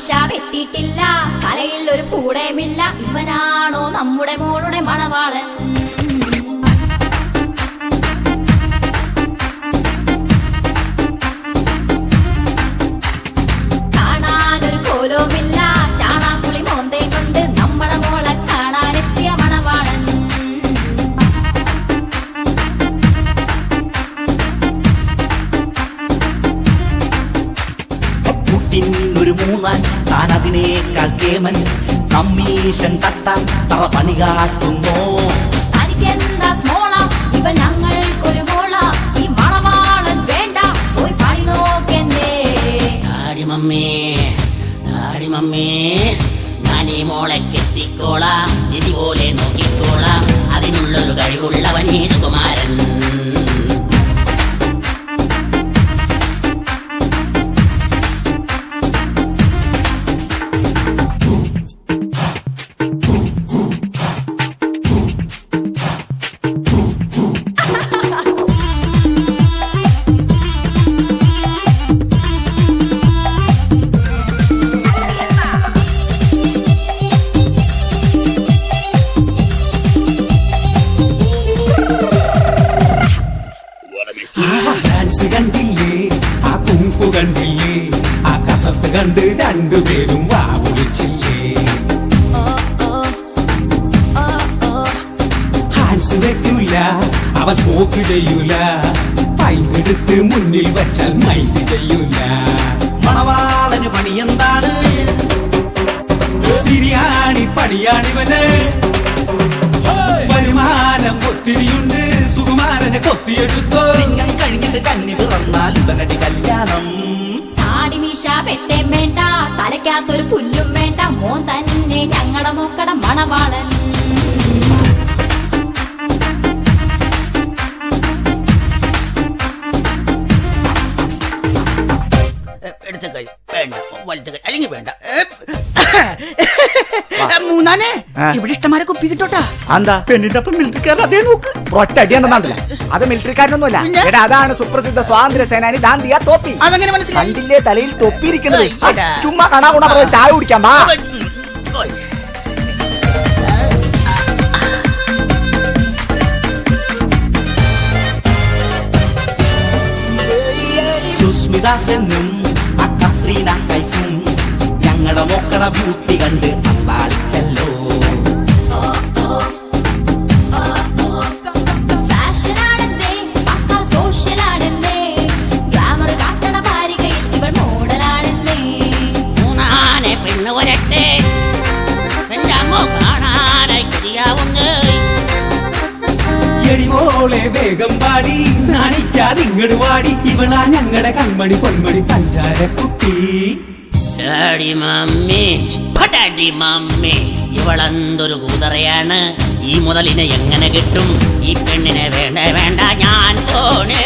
മീശ വെട്ടിയിട്ടില്ല, തലയിൽ ഒരു പൂടയുമില്ല. ഇവനാണോ നമ്മുടെ മോളുടെ മണവാളൻ? കാണാനൊരു കോലവുമില്ല, ചാണാപ്പുളി മോന്തേ കൊണ്ട് നമ്മുടെ മോളെ കാണാനെത്തിയ മണവാളൻ. ഒരു മൂന്നാൻ താൻ അതിനേക്കാൾ കേമൻ, കമ്മീഷൻ തട്ടാൻ തറ പണി കാട്ടുന്നു. തനിക്കെന്താ സ്മോള, ഇവൻ ഞങ്ങൾക്കൊരു മോള. ഈ മണവാളൻ വേണ്ട, പോയി പണി നോക്കെന്നേ. ഡാഡി മമ്മേ ഞാൻ ഈ മോളെ കെട്ടിക്കോളാം, ഇതുപോലെ നോക്കിക്കോളാം. അതിനുള്ളൊരു കഴിവുള്ളവൻ ഈ സുകുമാരൻ. ഡാൻസ് കണ്ടില്ലേ, ആ കുങ്ഫു കണ്ടില്ലേ, ആ കസത്ത് കണ്ട് രണ്ടുപേരും വാ വിളിച്ചില്ലേ. ഹാൻസ് വെക്കൂല, അവൻ സ്മോക്ക് ചെയ്യൂല, പൈപ്പെടുത്ത് മുന്നിൽ വെച്ചാൽ മൈൻഡ് ചെയ്യൂല. മണവാളന് പണി എന്താണ്? ബിരിയാണി പണിയാണിവന്. വരുമാനം ഒത്തിരിയുണ്ട്, സുകുമാരനെ കൊത്തിയെടുത്തോ. ചിങ്ങം കഴിഞ്ഞിട്ട് കന്നി തുറന്നാൽ ഇവനടി കല്യാണം. താടി മീശ വെട്ടേം വേണ്ട, തലയ്ക്കകത്തൊരു പുല്ലും വേണ്ട, മോൻ തന്നെ ഞങ്ങളുടെ മോക്കട മണവാളൻ. എടുത്ത കൈ വേണ്ട, വലത്തെ കൈ അല്ലെങ്കിൽ വേണ്ട. മൂന്നാനെ ഇവിടെ ഇഷ്ടമാരെ കുപ്പി കിട്ടോട്ടാ. എന്താ പെണ്ണിന്റെ ഒപ്പം മിലിറ്ററിക്കാരൻ അതേ നോക്ക്, ഒറ്റ അടിയാണെന്നല്ല. അത് മിലിറ്ററിക്കാരനൊന്നുമല്ല, എടാ അതാണ് സുപ്രസിദ്ധ സ്വാതന്ത്ര്യ സേനാനി ദാന്തിയ തോപ്പി. അതെങ്ങനെ മനസ്സിലായി? കണ്ടില്ലേ തലയിൽ തൊപ്പിയിരിക്കുന്നത്? എടാ. ചുമ്മാ കാണാ കൂടാ ചായ കുടിക്കാം വാ. സുസ്മിത സെന്നും ആ കത്രീന കൈഫും ഞങ്ങളുടെ മൊക്കട ബ്യൂട്ടി കണ്ട് അമ്പാളിച്ചല്ലോ. ഫാഷനാണെന്നേ, പക്കാ സോഷ്യലാണെന്നേ, ഗ്ലാമർ കാട്ടണ ഭാരികയിൽ ഇവൾ മോഡലാണെന്നേ. മൂന്നാനെ പെണ്ണ് വരട്ടെ, എന്റെ അമ്മ കാണാനായി കൊതിയാവുന്നേ. എടിമോളെ വേഗം പാടി, നാണിക്കാതിങ്ങട് വാടി, ഇവളാ ഞങ്ങളുടെ കൺമണി പൊന്മണി പഞ്ചാര കുട്ടി. ഡാഡി മമ്മി ഇവളെന്തൊരു കൂതറയാണ്. ഈ മുതലിനെ എങ്ങനെ കിട്ടും? ഈ പെണ്ണിനെ വേണ്ട വേണ്ട, ഞാൻ പോണേ.